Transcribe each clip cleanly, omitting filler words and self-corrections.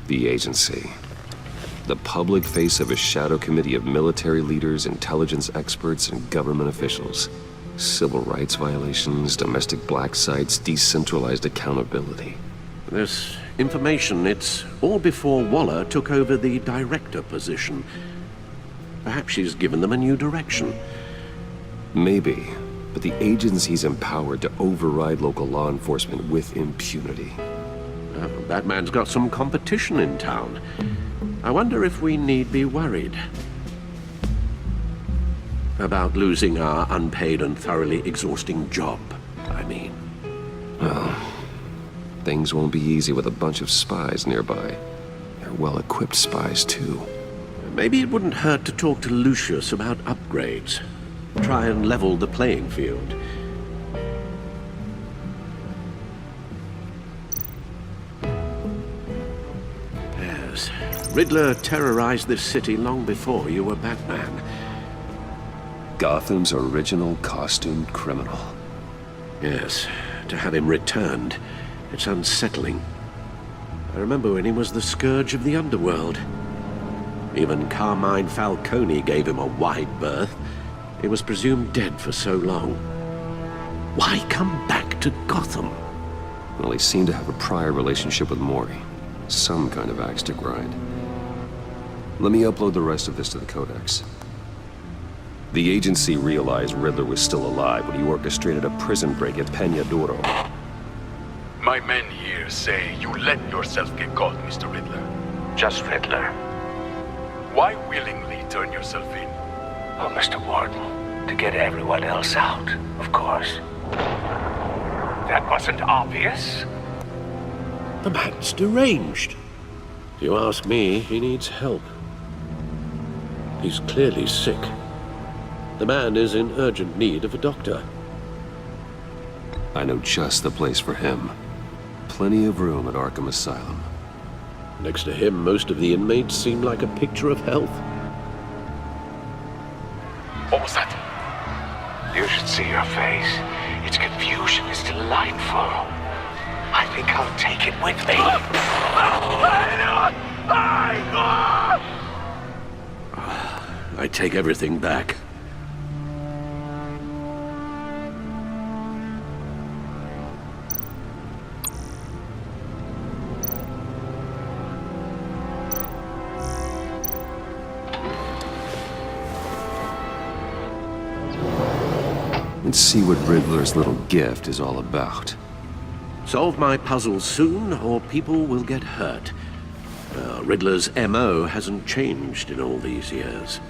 The agency. The public face of a shadow committee of military leaders, intelligence experts, and government officials. Civil rights violations, domestic black sites, decentralized accountability. This information, it's all before Waller took over the director position. Perhaps she's given them a new direction. Maybe, but the agency's empowered to override local law enforcement with impunity. Batman's got some competition in town. I wonder if we need be worried about losing our unpaid and thoroughly exhausting job, I mean. Well, things won't be easy with a bunch of spies nearby. They're well-equipped spies, too. Maybe it wouldn't hurt to talk to Lucius about upgrades. Try and level the playing field. Yes, Riddler terrorized this city long before you were Batman. Gotham's original costumed criminal. Yes, to have him returned, it's unsettling. I remember when he was the scourge of the underworld. Even Carmine Falcone gave him a wide berth. He was presumed dead for so long. Why come back to Gotham? Well, he seemed to have a prior relationship with Mori. Some kind of axe to grind. Let me upload the rest of this to the Codex. The agency realized Riddler was still alive when he orchestrated a prison break at Peña Duro. My men here say you let yourself get caught, Mr. Riddler. Just Riddler. Why willingly turn yourself in? Oh, Mr. Warden, to get everyone else out, of course. That wasn't obvious. The man's deranged. If you ask me, he needs help. He's clearly sick. The man is in urgent need of a doctor. I know just the place for him. Plenty of room at Arkham Asylum. Next to him, most of the inmates seem like a picture of health. What was that? You should see your face. Its confusion is delightful. I think I'll take it with me. I take everything back. Let's see what Riddler's little gift is all about. Solve my puzzles soon, or people will get hurt. Riddler's M.O. hasn't changed in all these years.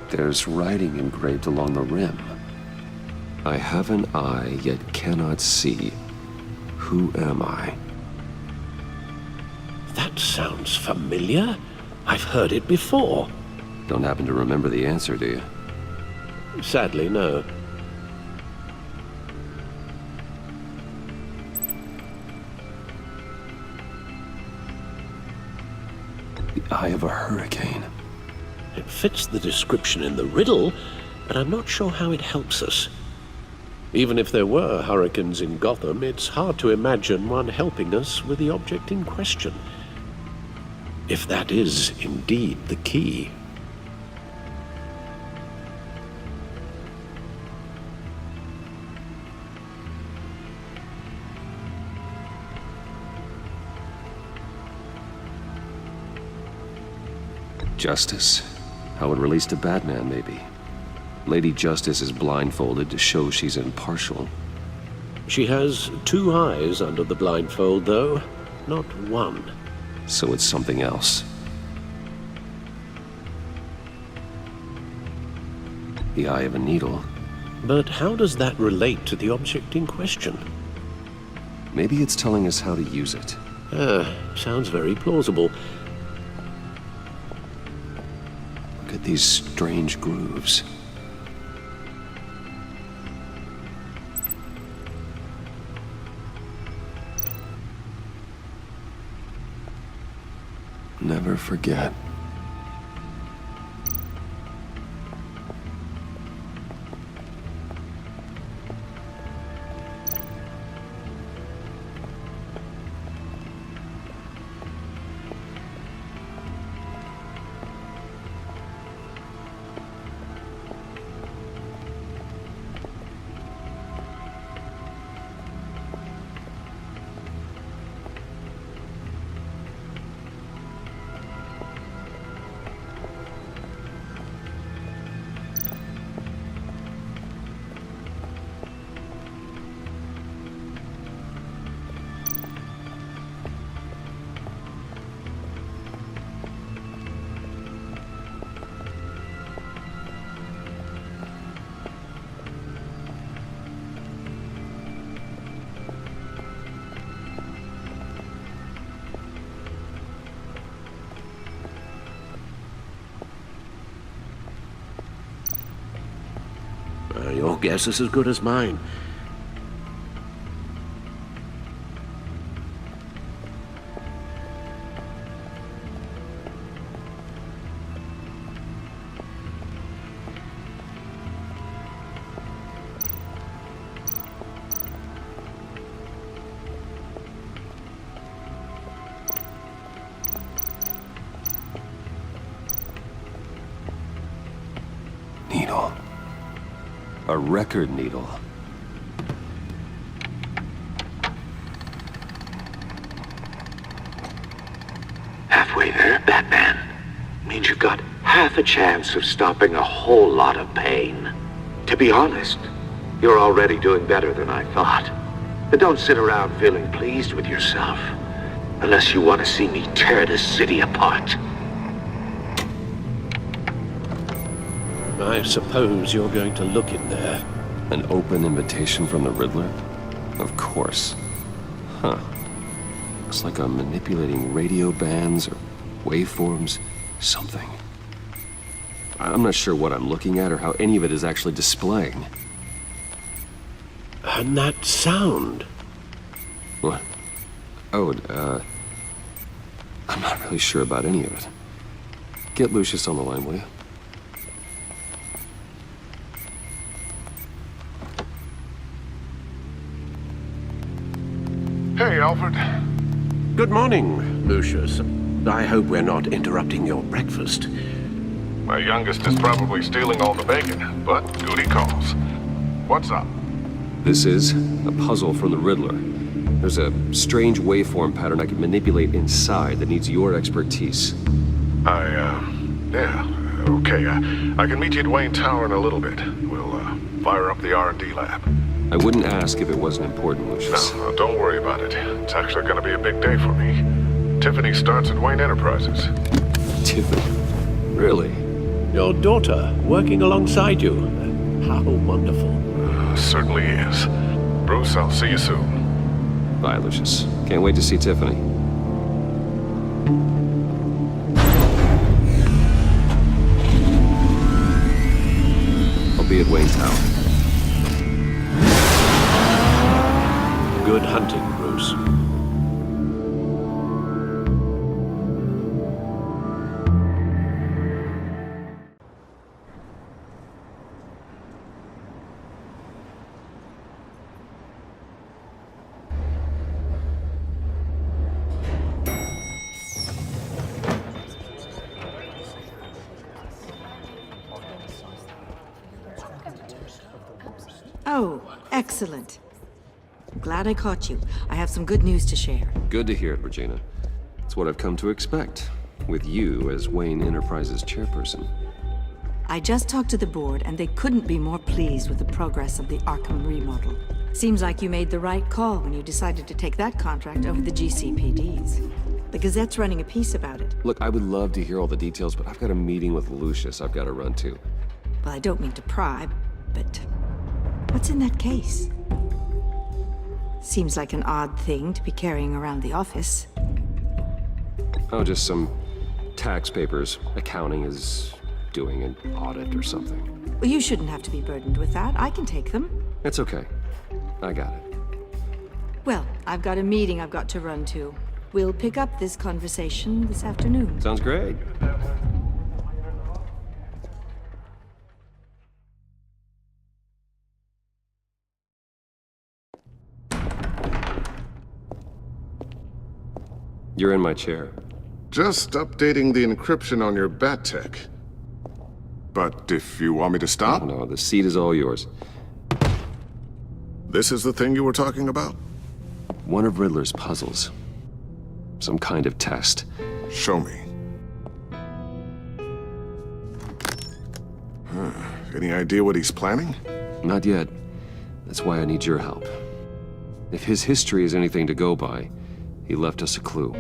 There's writing engraved along the rim. I have an eye, yet cannot see. Who am I? That sounds familiar. I've heard it before. Don't happen to remember the answer, do you? Sadly, no. The eye of a hurricane. It fits the description in the riddle, but I'm not sure how it helps us. Even if there were hurricanes in Gotham, it's hard to imagine one helping us with the object in question. If that is indeed the key. Justice. How it relates to Batman, maybe. Lady Justice is blindfolded to show she's impartial. She has two eyes under the blindfold, though, not one. So it's something else. The eye of a needle. But how does that relate to the object in question? Maybe it's telling us how to use it. Sounds very plausible. Look at these strange grooves. never forget. Your guess is as good as mine. Needle. A record needle. Halfway there, Batman. Means you've got half a chance of stopping a whole lot of pain. To be honest, you're already doing better than I thought. But don't sit around feeling pleased with yourself. Unless you want to see me tear this city apart. I suppose you're going to look in there. An open invitation from the Riddler? Of course. Huh. Looks like I'm manipulating radio bands or waveforms, something. I'm not sure what I'm looking at or how any of it is actually displaying. And that sound. What? Oh, I'm not really sure about any of it. Get Lucius on the line, will you? Hey, Alfred. Good morning, Lucius. I hope we're not interrupting your breakfast. My youngest is probably stealing all the bacon, but duty calls. What's up? This is a puzzle from the Riddler. There's a strange waveform pattern I can manipulate inside that needs your expertise. Yeah, okay. I can meet you at Wayne Tower in a little bit. We'll, fire up the R&D lab. I wouldn't ask if it wasn't important, Lucius. No, don't worry about it. It's actually gonna be a big day for me. Tiffany starts at Wayne Enterprises. Tiffany? Really? Your daughter working alongside you. How wonderful. Certainly is. Bruce, I'll see you soon. Bye, Lucius. Can't wait to see Tiffany. I'll be at Wayne Tower. Good hunting, Bruce. Oh, excellent. Glad I caught you. I have some good news to share. Good to hear it, Regina. It's what I've come to expect, with you as Wayne Enterprises chairperson. I just talked to the board, and they couldn't be more pleased with the progress of the Arkham remodel. Seems like you made the right call when you decided to take that contract over the GCPD's. The Gazette's running a piece about it. Look, I would love to hear all the details, but I've got a meeting with Lucius I've got to run to. Well, I don't mean to pry, but what's in that case? Seems like an odd thing to be carrying around the office. Oh, just some tax papers. Accounting is doing an audit or something. Well, you shouldn't have to be burdened with that. I can take them. It's okay. I got it. Well, I've got a meeting I've got to run to. We'll pick up this conversation this afternoon. Sounds great. You're in my chair. Just updating the encryption on your bat tech. But if you want me to stop, No, the seat is all yours. this is the thing you were talking about? One of Riddler's puzzles. Some kind of test. Show me. Any idea what he's planning? Not yet. That's why I need your help. If his history is anything to go by, he left us a clue.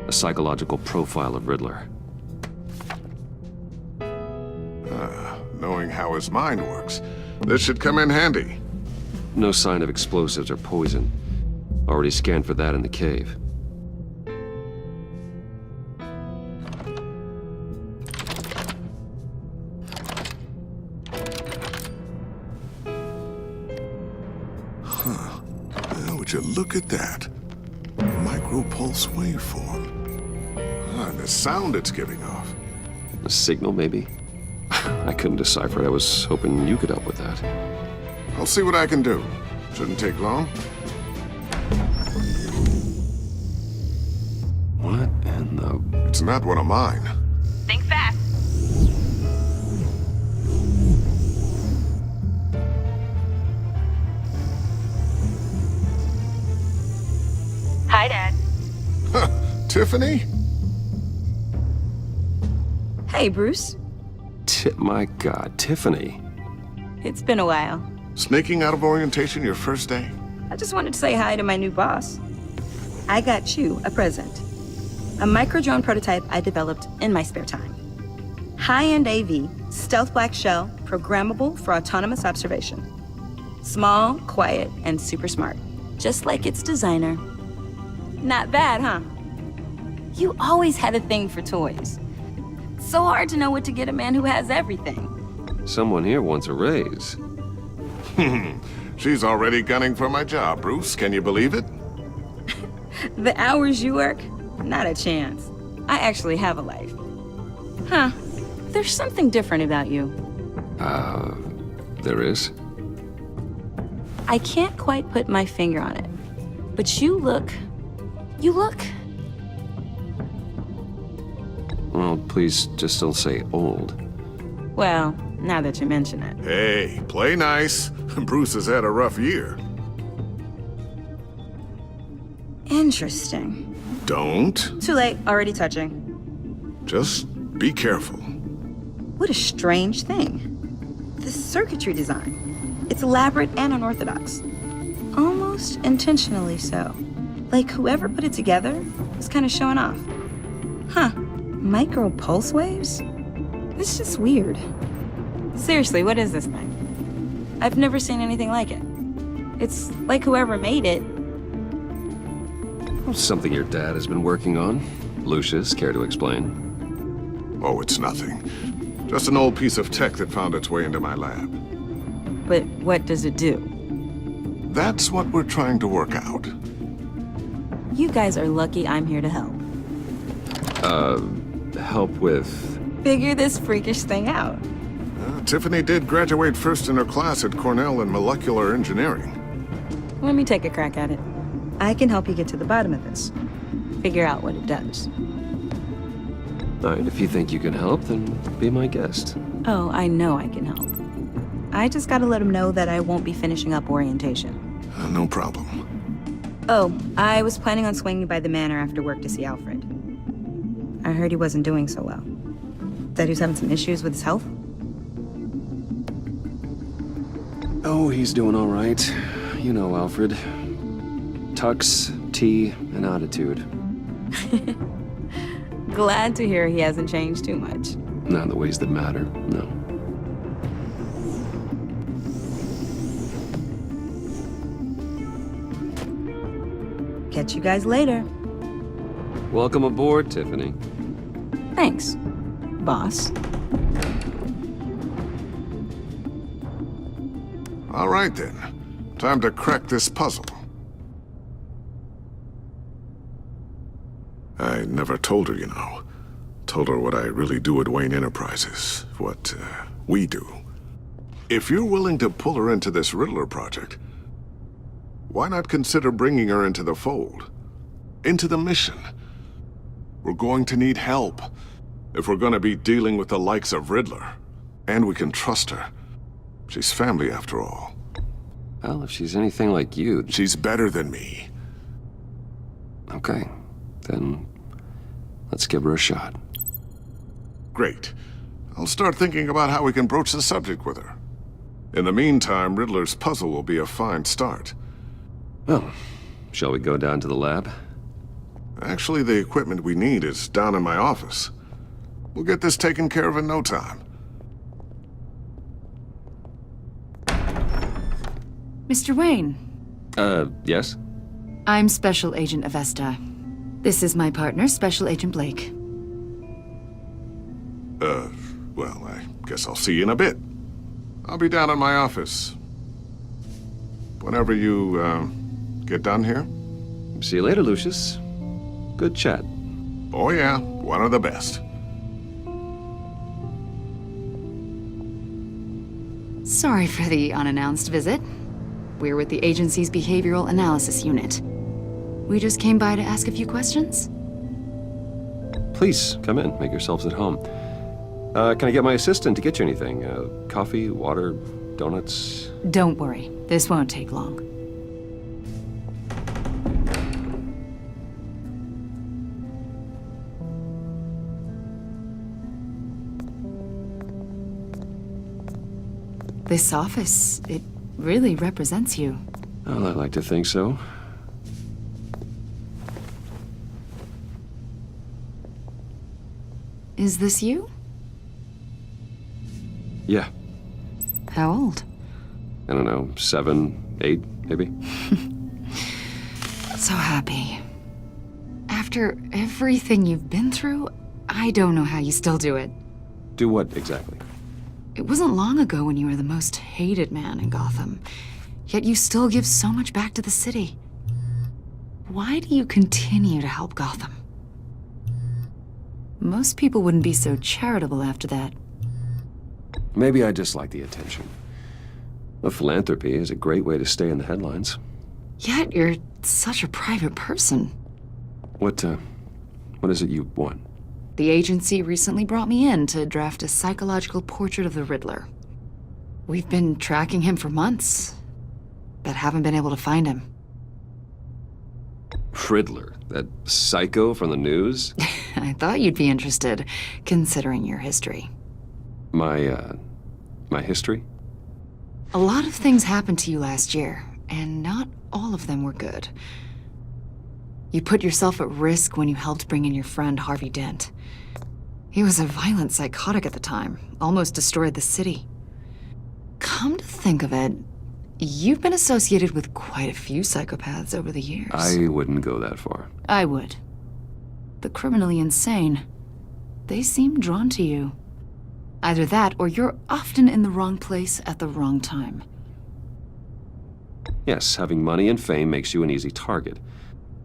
A psychological profile of Riddler. Knowing how his mind works, this should come in handy. No sign of explosives or poison. Already scanned for that in the cave. Would you look at that? Micro-pulse waveform. And the sound it's giving off. A signal, maybe? I couldn't decipher it. I was hoping you could help with that. I'll see what I can do. Shouldn't take long. What in the... It's not one of mine. Think fast. Hi, Dad. Tiffany? Hey, Bruce. My God, Tiffany. It's been a while. Sneaking out of orientation your first day? I just wanted to say hi to my new boss. I got you a present. A micro-drone prototype I developed in my spare time. High-end AV, stealth black shell, programmable for autonomous observation. Small, quiet, and super smart. Just like its designer. Not bad, huh? You always had a thing for toys. So hard to know what to get a man who has everything. Someone here wants a raise. She's already gunning for my job, Bruce. Can you believe it? The hours you work? Not a chance. I actually have a life. Huh. There's something different about you. There is? I can't quite put my finger on it. But you look... Well, please just don't say old. Well, now that you mention it. Hey, play nice. Bruce has had a rough year. Interesting. Don't. Too late, already touching. Just be careful. What a strange thing. The circuitry design. It's elaborate and unorthodox. Almost intentionally so. Like whoever put it together was kind of showing off. Huh. Micro pulse waves? It's just weird. Seriously, what is this thing? I've never seen anything like it. It's like whoever made it. Something your dad has been working on. Lucius, care to explain? Oh, it's nothing. Just an old piece of tech that found its way into my lab. But what does it do? That's what we're trying to work out. You guys are lucky I'm here to help. Help with... Figure this freakish thing out. Tiffany did graduate first in her class at Cornell in molecular engineering. Let me take a crack at it. I can help you get to the bottom of this. Figure out what it does. All right, if you think you can help, then be my guest. Oh, I know I can help. I just gotta let him know that I won't be finishing up orientation. No problem. Oh, I was planning on swinging by the manor after work to see Alfred. I heard he wasn't doing so well. That he was having some issues with his health? Oh, he's doing all right. You know Alfred. Tux, tea, and attitude. Glad to hear he hasn't changed too much. Not in the ways that matter, no. Catch you guys later. Welcome aboard, Tiffany. Thanks, boss. All right then. Time to crack this puzzle. never told her, you know. Told her what I really do at Wayne Enterprises. What, we do. If you're willing to pull her into this Riddler project, why not consider bringing her into the fold? Into the mission? We're going to need help if we're going to be dealing with the likes of Riddler. And we can trust her. She's family, after all. Well, if she's anything like you... She's better than me. Okay, then let's give her a shot. Great. I'll start thinking about how we can broach the subject with her. In the meantime, Riddler's puzzle will be a fine start. Well, shall we go down to the lab? Actually, the equipment we need is down in my office. We'll get this taken care of in no time. Mr. Wayne. Yes? I'm Special Agent Avesta. This is my partner, Special Agent Blake. Well, I guess I'll see you in a bit. I'll be down in my office. Whenever you, get done here. See you later, Lucius. Good chat. Oh yeah, one of the best. Sorry for the unannounced visit. We're with the agency's Behavioral Analysis Unit. We just came by to ask a few questions. Please, come in. Make yourselves at home. Can I get my assistant to get you anything? Coffee, water, donuts? Don't worry, this won't take long. This office, it really represents you. Well, I like to think so. Is this you? Yeah. How old? I don't know, 7, 8, maybe? So happy. After everything you've been through, I don't know how you still do it. Do what exactly? It wasn't long ago when you were the most hated man in Gotham, yet you still give so much back to the city. Why do you continue to help Gotham? Most people wouldn't be so charitable after that. Maybe I just like the attention. Well, philanthropy is a great way to stay in the headlines. Yet you're such a private person. What is it you want? The agency recently brought me in to draft a psychological portrait of the Riddler. We've been tracking him for months, but haven't been able to find him. Riddler? That psycho from the news? I thought you'd be interested, considering your history. My history? A lot of things happened to you last year, and not all of them were good. You put yourself at risk when you helped bring in your friend Harvey Dent. He was a violent psychotic at the time, almost destroyed the city. Come to think of it, you've been associated with quite a few psychopaths over the years. I wouldn't go that far. I would. The criminally insane. They seem drawn to you. Either that, or you're often in the wrong place at the wrong time. Yes, having money and fame makes you an easy target.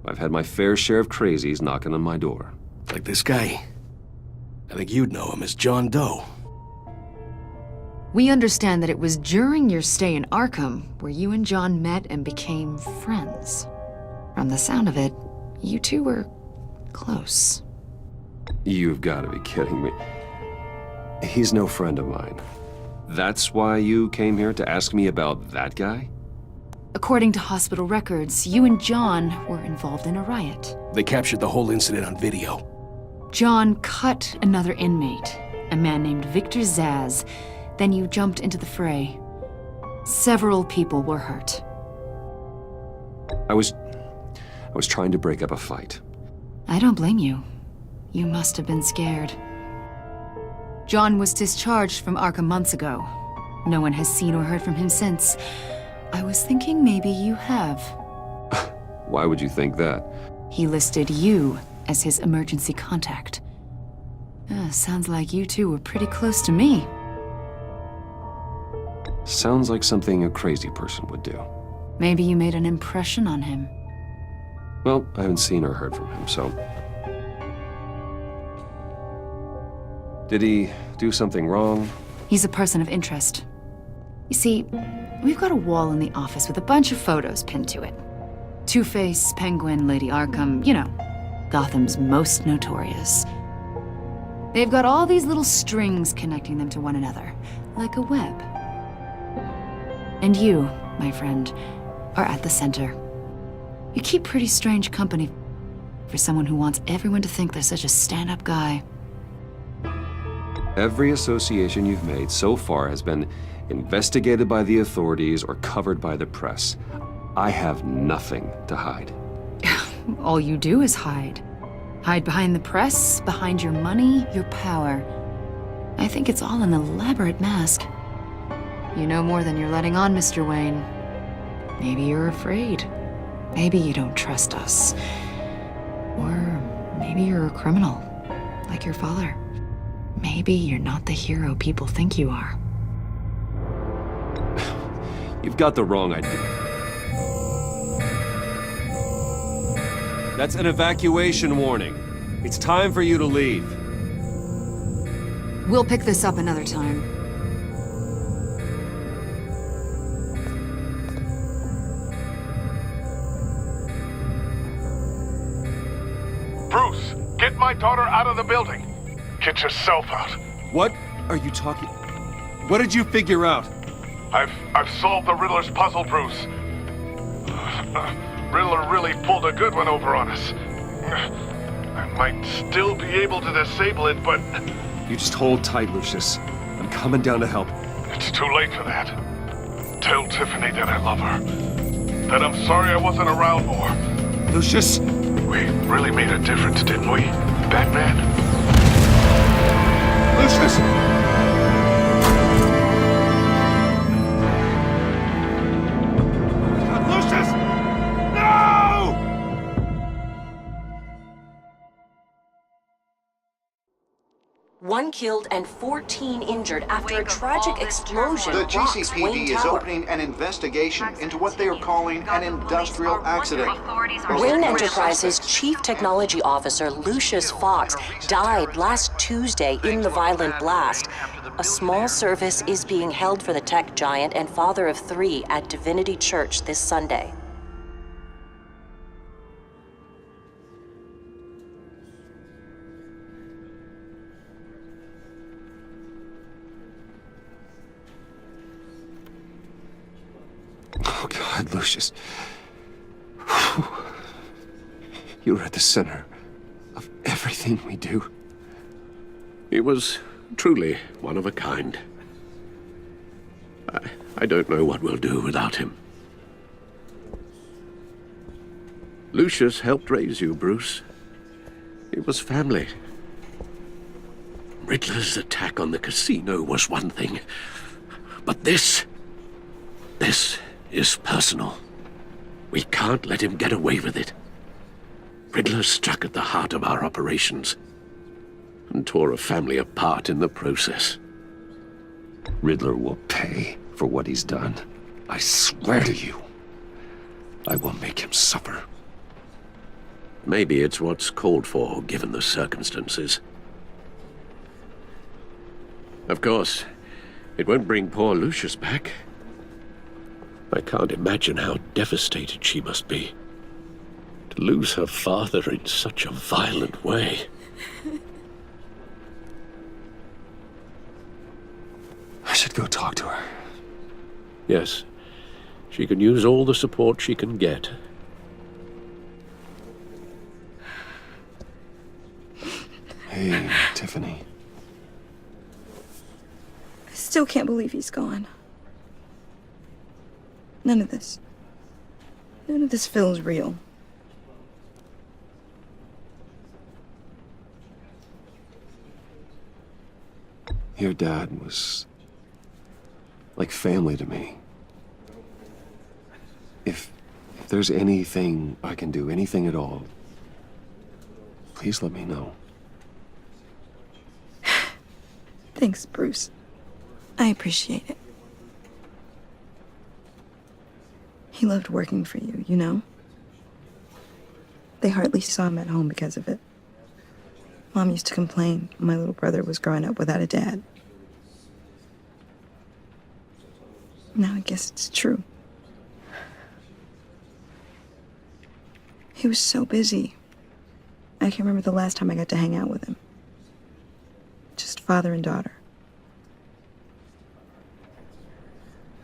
I've had my fair share of crazies knocking on my door. Like this guy. I think you'd know him as John Doe. We understand that it was during your stay in Arkham where you and John met and became friends. From the sound of it, you two were close. You've got to be kidding me. He's no friend of mine. That's why you came here to ask me about that guy? According to hospital records, you and John were involved in a riot. They captured the whole incident on video. John cut another inmate, a man named Victor Zaz. Then you jumped into the fray. Several people were hurt. I was trying to break up a fight. I don't blame you. You must have been scared. John was discharged from Arkham months ago. No one has seen or heard from him since. I was thinking maybe you have. Why would you think that? He listed you as his emergency contact. Sounds like you two were pretty close to me. Sounds like something a crazy person would do. Maybe you made an impression on him. Well, I haven't seen or heard from him, so... Did he do something wrong? He's a person of interest. You see, we've got a wall in the office with a bunch of photos pinned to it. Two-Face, Penguin, Lady Arkham, you know, Gotham's most notorious. They've got all these little strings connecting them to one another, like a web. And you, my friend, are at the center. You keep pretty strange company for someone who wants everyone to think they're such a stand-up guy. Every association you've made so far has been investigated by the authorities or covered by the press. I have nothing to hide. All you do is hide. Hide behind the press, behind your money, your power. I think it's all an elaborate mask. You know more than you're letting on, Mr. Wayne. Maybe you're afraid. Maybe you don't trust us. Or maybe you're a criminal, like your father. Maybe you're not the hero people think you are. You've got the wrong idea. That's an evacuation warning. It's time for you to leave. We'll pick this up another time. Bruce, get my daughter out of the building. Get yourself out. What are you talking? What did you figure out? I've solved the Riddler's puzzle, Bruce. Riddler really pulled a good one over on us. I might still be able to disable it, but... You just hold tight, Lucius. I'm coming down to help. It's too late for that. Tell Tiffany that I love her. That I'm sorry I wasn't around more. Lucius! We really made a difference, didn't we, Batman? Lucius! Lucius! No! One killed and 14 injured after a tragic explosion The rocks Wayne GCPD is Tower. opening an investigation into what they are calling an industrial accident. Wayne Enterprises' Chief Technology Officer Lucius Fox died last Tuesday in the violent blast. A small service is being held for the tech giant and father of 3 at Divinity Church this Sunday. Oh, God, Lucius. You're at the center of everything we do. He was truly one of a kind. I don't know what we'll do without him. Lucius helped raise you, Bruce. It was family. Riddler's attack on the casino was one thing, but this is personal. We can't let him get away with it. Riddler struck at the heart of our operations and tore a family apart in the process. Riddler will pay for what he's done. I swear to you, I will make him suffer. Maybe it's what's called for, given the circumstances. Of course, it won't bring poor Lucius back. I can't imagine how devastated she must be. To lose her father in such a violent way. I should go talk to her. Yes, she can use all the support she can get. Hey, Tiffany. I still can't believe he's gone. None of this feels real. Your dad was like family to me. If there's anything I can do, anything at all, please let me know. Thanks, Bruce. I appreciate it. He loved working for you, you know? They hardly saw him at home because of it. Mom used to complain my little brother was growing up without a dad. Now I guess it's true. He was so busy. I can't remember the last time I got to hang out with him. Just father and daughter.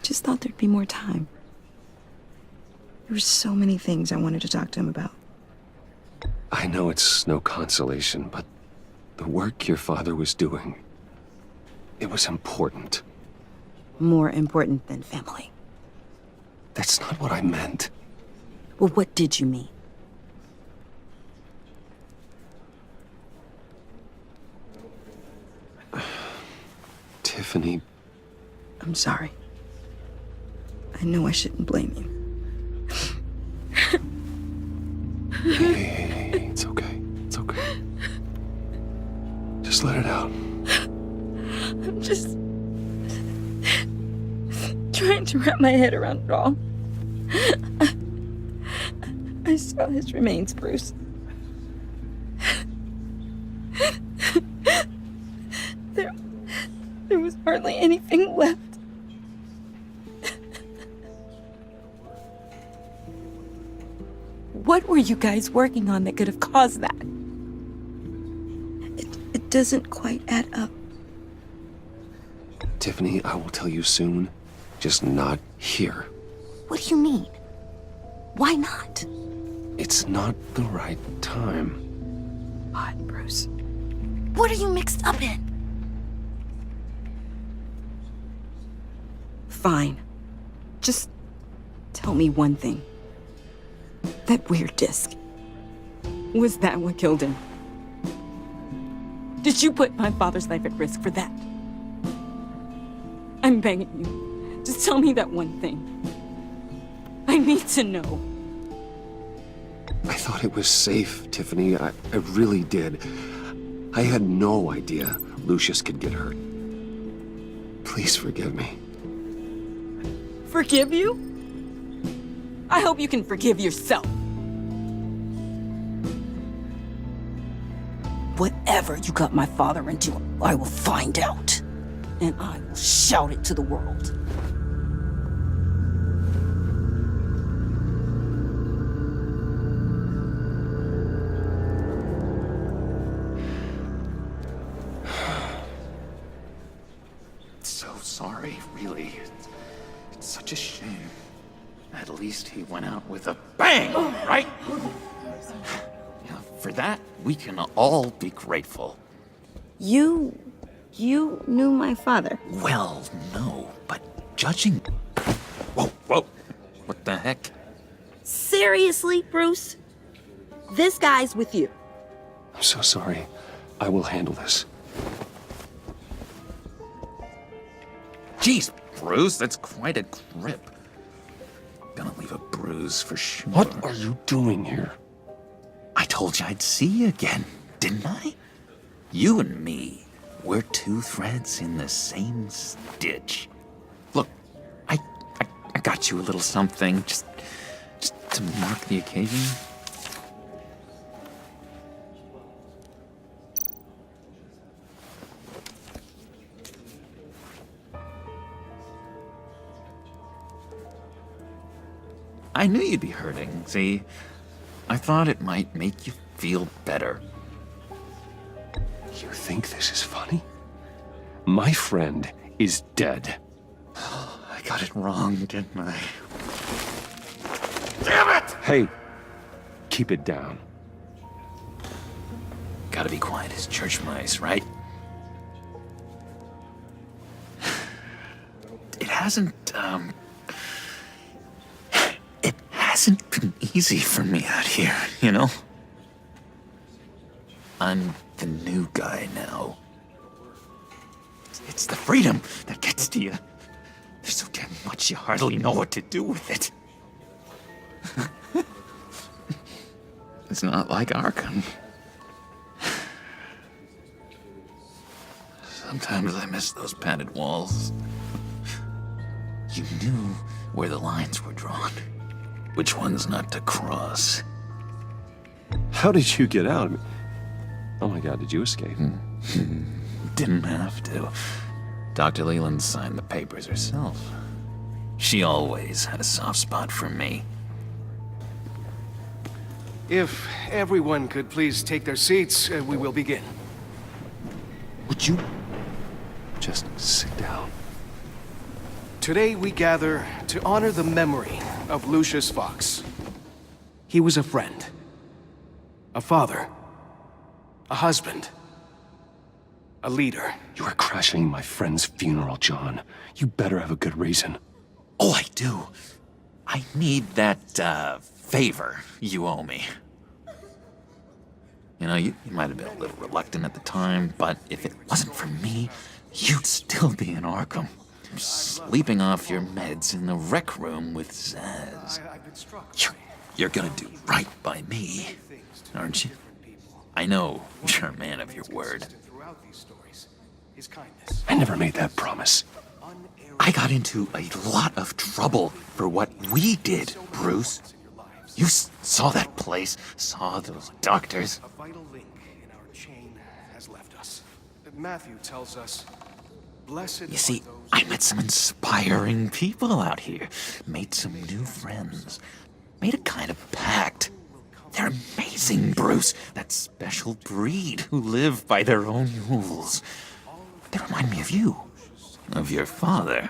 Just thought there'd be more time. There were so many things I wanted to talk to him about. I know it's no consolation, but the work your father was doing, it was important. More important than family. That's not what I meant. Well, what did you mean? Tiffany. I'm sorry. I know I shouldn't blame you. Hey, it's okay. It's okay. Just let it out. I'm just trying to wrap my head around it all. I saw his remains, Bruce. There was hardly anything left. What were you guys working on that could have caused that? It doesn't quite add up. Tiffany, I will tell you soon. Just not here. What do you mean? Why not? It's not the right time. Odd, Bruce. What are you mixed up in? Fine. Just tell me one thing. That weird disc. Was that what killed him? Did you put my father's life at risk for that? I'm begging you. Just tell me that one thing. I need to know. I thought it was safe, Tiffany. I really did. I had no idea Lucius could get hurt. Please forgive me. Forgive you? I hope you can forgive yourself. Whatever you got my father into, I will find out. And I will shout it to the world. So sorry, really. It's such a shame. At least he went out with a bang, right? Yeah, for that, we can all be grateful. You knew my father. Well, no, but judging... Whoa. What the heck? Seriously, Bruce? This guy's with you. I'm so sorry. I will handle this. Jeez, Bruce, that's quite a grip. Gonna leave a bruise for sure. What are you doing here? I told you I'd see you again, didn't I? You and me, we're two threads in the same stitch. Look, I got you a little something, just to mark the occasion. I knew you'd be hurting, see? I thought it might make you feel better. You think this is funny? My friend is dead. I got it wrong, didn't I? Damn it! Hey, keep it down. Gotta be quiet as church mice, right? It hasn't been easy for me out here, you know? I'm the new guy now. It's the freedom that gets to you. There's so damn much you hardly know what to do with it. It's not like Arkham. Sometimes I miss those padded walls. You knew where the lines were drawn. Which ones not to cross. How did you get out? Oh my god, did you escape? Didn't have to. Dr. Leland signed the papers herself. She always had a soft spot for me. If everyone could please take their seats, we will begin. Would you just sit down? Today we gather to honor the memory of Lucius Fox. He was a friend, a father, a husband, a leader. You are crashing my friend's funeral, John. You better have a good reason. Oh, I do. I need that, favor you owe me. You know, you might have been a little reluctant at the time, but if it wasn't for me, you'd still be in Arkham. Sleeping off your meds in the rec room with Zaz. You're gonna do right by me, aren't you? I know you're a man of your word. I never made that promise. I got into a lot of trouble for what we did, Bruce. You saw that place, saw those doctors. A vital link in our chain has left us. Matthew tells us, blessed. You see, I met some inspiring people out here, made some new friends, made a kind of pact. They're amazing, Bruce, that special breed who live by their own rules. They remind me of you, of your father.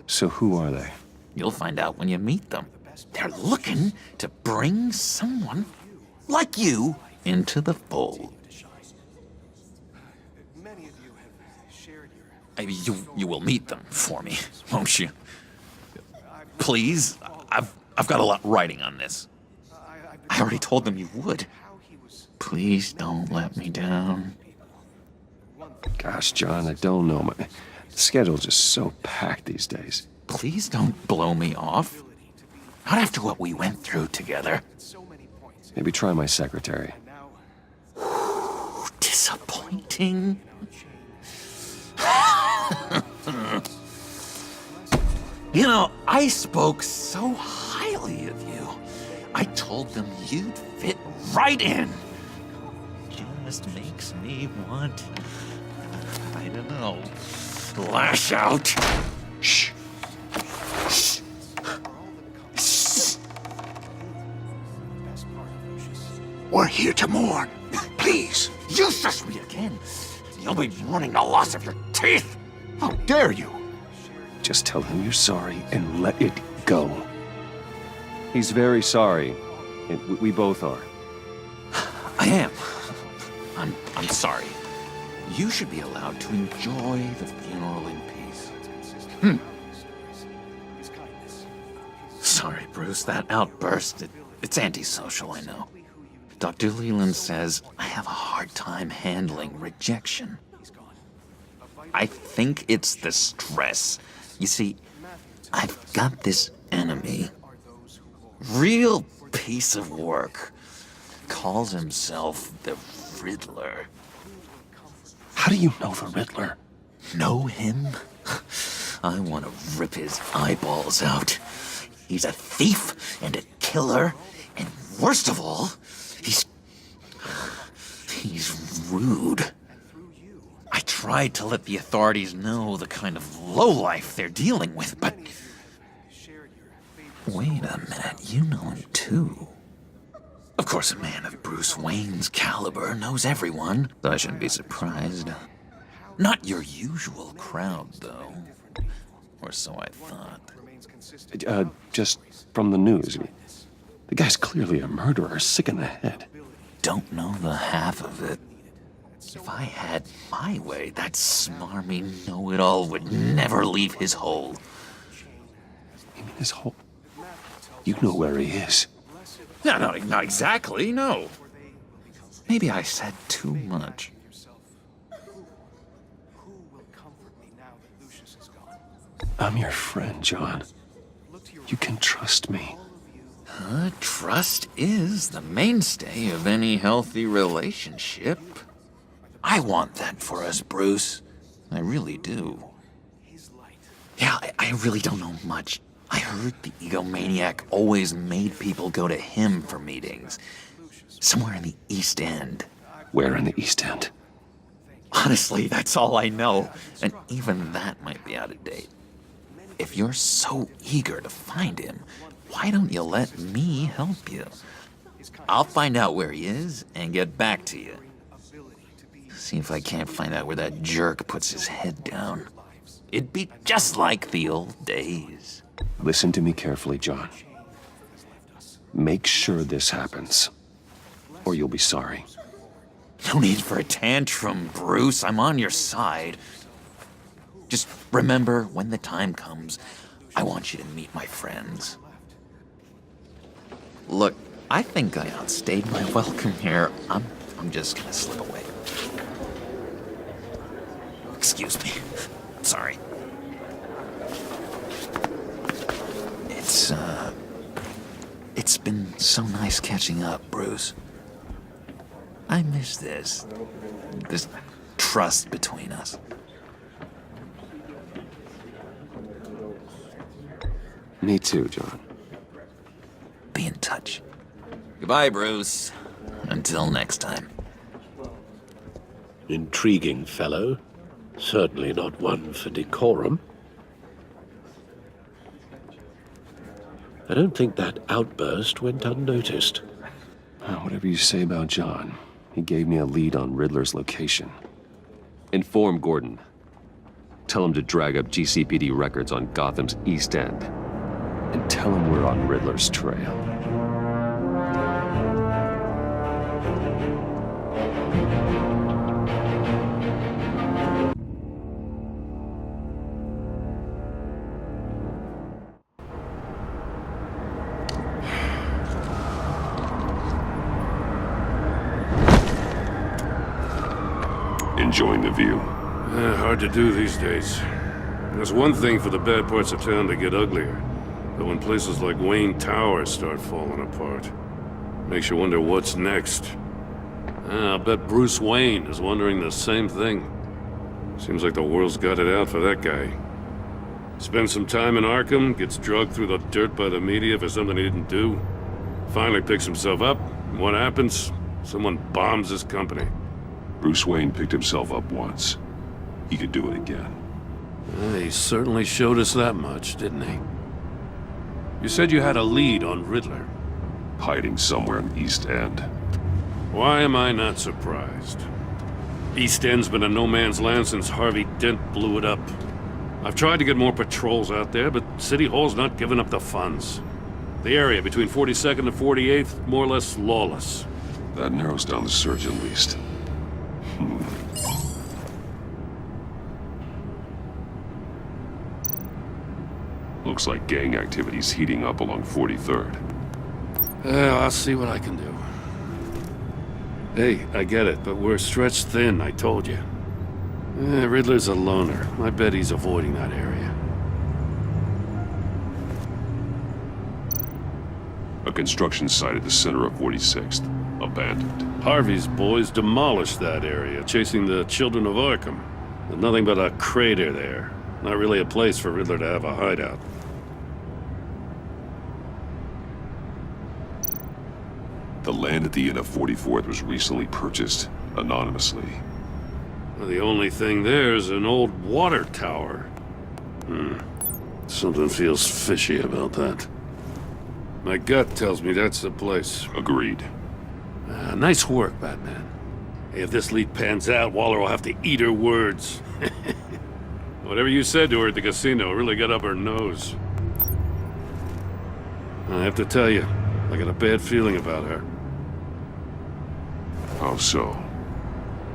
So who are they? You'll find out when you meet them. They're looking to bring someone like you into the fold. You will meet them for me, won't you? Please, I've got a lot riding on this. I already told them you would. Please don't let me down. Gosh, John, I don't know. My schedule's just so packed these days. Please don't blow me off. Not after what we went through together. Maybe try my secretary. Disappointing. You know, I spoke so highly of you. I told them you'd fit right in. Just makes me want, I don't know, lash out. Shh. Shh. Shh. We're here to mourn. Please, you shush me again. You'll be mourning the loss of your teeth. How dare you? Just tell him you're sorry and let it go. He's very sorry. And we both are. I am. I'm sorry. You should be allowed to enjoy the funeral in peace. Sorry, Bruce, that outburst, it's antisocial, I know. Dr. Leland says I have a hard time handling rejection. I think it's the stress. You see, I've got this enemy. Real piece of work. Calls himself the Riddler. How do you know the Riddler? Know him? I want to rip his eyeballs out. He's a thief and a killer, and worst of all, he's rude. I tried to let the authorities know the kind of lowlife they're dealing with, but... Wait a minute, you know him too. Of course, a man of Bruce Wayne's caliber knows everyone, so I shouldn't be surprised. Not your usual crowd, though. Or so I thought. Just from the news. The guy's clearly a murderer, sick in the head. Don't know the half of it. If I had my way, that smarmy know-it-all would never leave his hole. You mean his hole? You know where he is. No, not exactly, no. Maybe I said too much. I'm your friend, John. You can trust me. Trust is the mainstay of any healthy relationship. I want that for us, Bruce. I really do. Yeah, I really don't know much. I heard the egomaniac always made people go to him for meetings. Somewhere in the East End. Where in the East End? Honestly, that's all I know, and even that might be out of date. If you're so eager to find him, why don't you let me help you? I'll find out where he is and get back to you. See if I can't find out where that jerk puts his head down. It'd be just like the old days. Listen to me carefully, John. Make sure this happens, or you'll be sorry. No need for a tantrum, Bruce. I'm on your side. Just remember, when the time comes, I want you to meet my friends. Look, I think I outstayed my welcome here. I'm just gonna slip away. Excuse me. Sorry. It's been so nice catching up, Bruce. I miss this trust between us. Me too, John. Be in touch. Goodbye, Bruce. Until next time. Intriguing fellow. Certainly not one for decorum. I don't think that outburst went unnoticed. Whatever you say about John, he gave me a lead on Riddler's location. Inform Gordon. Tell him to drag up GCPD records on Gotham's East End. And tell him we're on Riddler's trail. Enjoying the view? Hard to do these days. There's one thing for the bad parts of town to get uglier, but when places like Wayne Tower start falling apart, makes you wonder what's next. I'll bet Bruce Wayne is wondering the same thing. Seems like the world's got it out for that guy. Spends some time in Arkham, gets dragged through the dirt by the media for something he didn't do. Finally picks himself up, and what happens? Someone bombs his company. Bruce Wayne picked himself up once. He could do it again. He certainly showed us that much, didn't he? You said you had a lead on Riddler. Hiding somewhere in the East End. Why am I not surprised? East End's been a no-man's land since Harvey Dent blew it up. I've tried to get more patrols out there, but City Hall's not giving up the funds. The area between 42nd and 48th, more or less lawless. That narrows down the search at least. Looks like gang activity's heating up along 43rd. I'll see what I can do. Hey, I get it, but we're stretched thin, I told you. Riddler's a loner. I bet he's avoiding that area. A construction site at the center of 46th. Abandoned. Harvey's boys demolished that area, chasing the children of Arkham. There's nothing but a crater there. Not really a place for Riddler to have a hideout. The land at the end of 44th was recently purchased, anonymously. Well, the only thing there is an old water tower. Something feels fishy about that. My gut tells me that's the place. Agreed. Nice work, Batman. Hey, if this lead pans out, Waller will have to eat her words. Whatever you said to her at the casino really got up her nose. I have to tell you, I got a bad feeling about her. How so?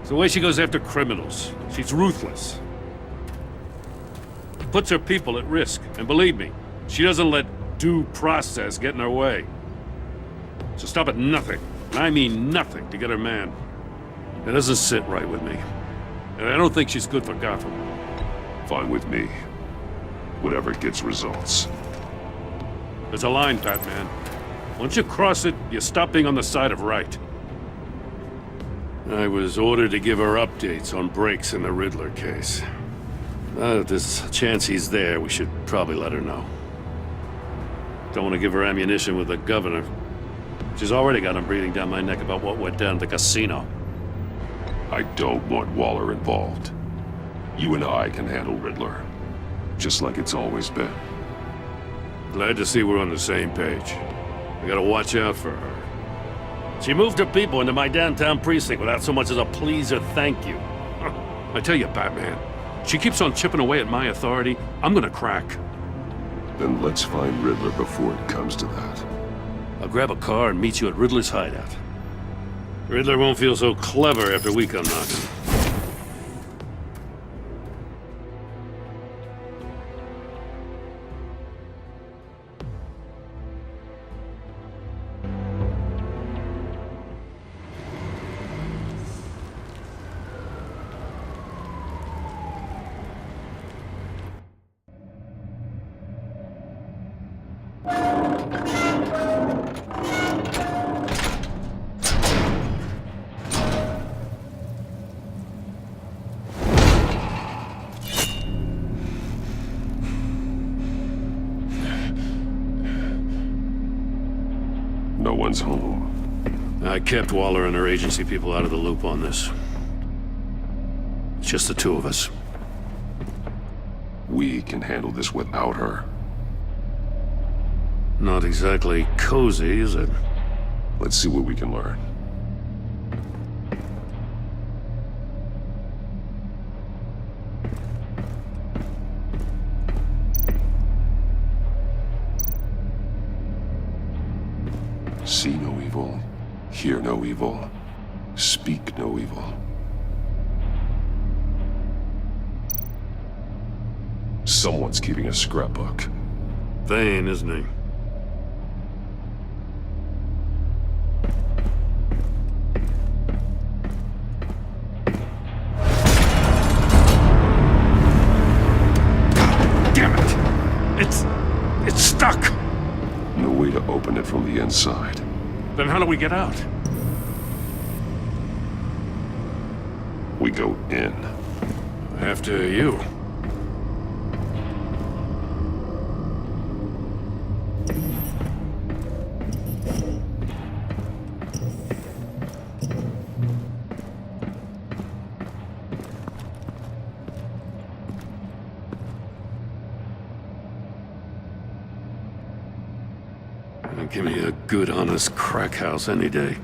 It's the way she goes after criminals. She's ruthless. Puts her people at risk. And believe me, she doesn't let due process get in her way. She'll stop at nothing, and I mean nothing, to get her man. It doesn't sit right with me. And I don't think she's good for Gotham. Fine with me. Whatever gets results. There's a line, Batman. Once you cross it, you stop being on the side of right. I was ordered to give her updates on breaks in the Riddler case. If there's a chance he's there, we should probably let her know. Don't want to give her ammunition with the governor. She's already got him breathing down my neck about what went down at the casino. I don't want Waller involved. You and I can handle Riddler. Just like it's always been. Glad to see we're on the same page. We gotta watch out for her. She moved her people into my downtown precinct without so much as a please or thank you. I tell you, Batman, she keeps on chipping away at my authority, I'm gonna crack. Then let's find Riddler before it comes to that. I'll grab a car and meet you at Riddler's hideout. Riddler won't feel so clever after we come knocking. No one's home. I kept Waller and her agency people out of the loop on this. It's just the two of us. We can handle this without her. Not exactly cozy, is it? Let's see what we can learn. See no evil, hear no evil, speak no evil. Someone's keeping a scrapbook. Vane, isn't he? Damn it! It's stuck! No way to open it from the inside. Then how do we get out? We go in. After you. Give me a good, honest crack house any day.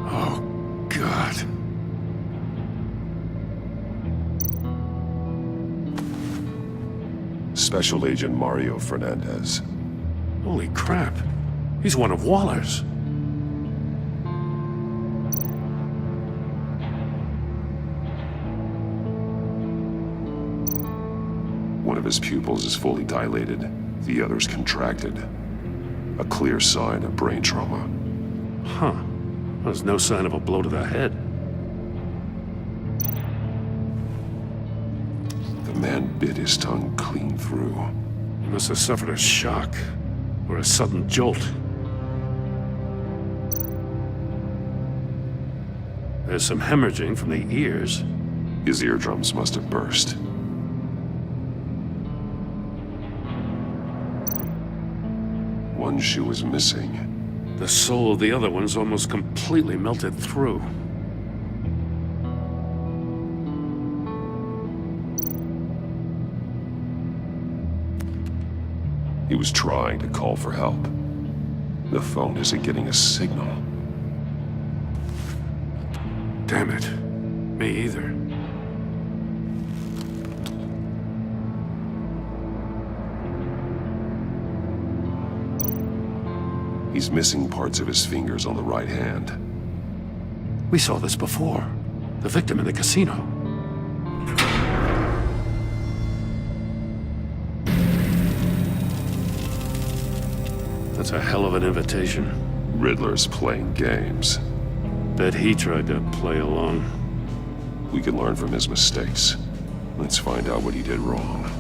Oh, God. Special Agent Mario Fernandez. Holy crap. He's one of Waller's. One of his pupils is fully dilated, the other's contracted. A clear sign of brain trauma. Huh. There's no sign of a blow to the head. The man bit his tongue clean through. He must have suffered a shock, or a sudden jolt. There's some hemorrhaging from the ears. His eardrums must have burst. One shoe is missing. The sole of the other one's almost completely melted through. He was trying to call for help. The phone isn't getting a signal. Damn it. Me either. He's missing parts of his fingers on the right hand. We saw this before. The victim in the casino. That's a hell of an invitation. Riddler's playing games. Bet he tried to play along. We can learn from his mistakes. Let's find out what he did wrong.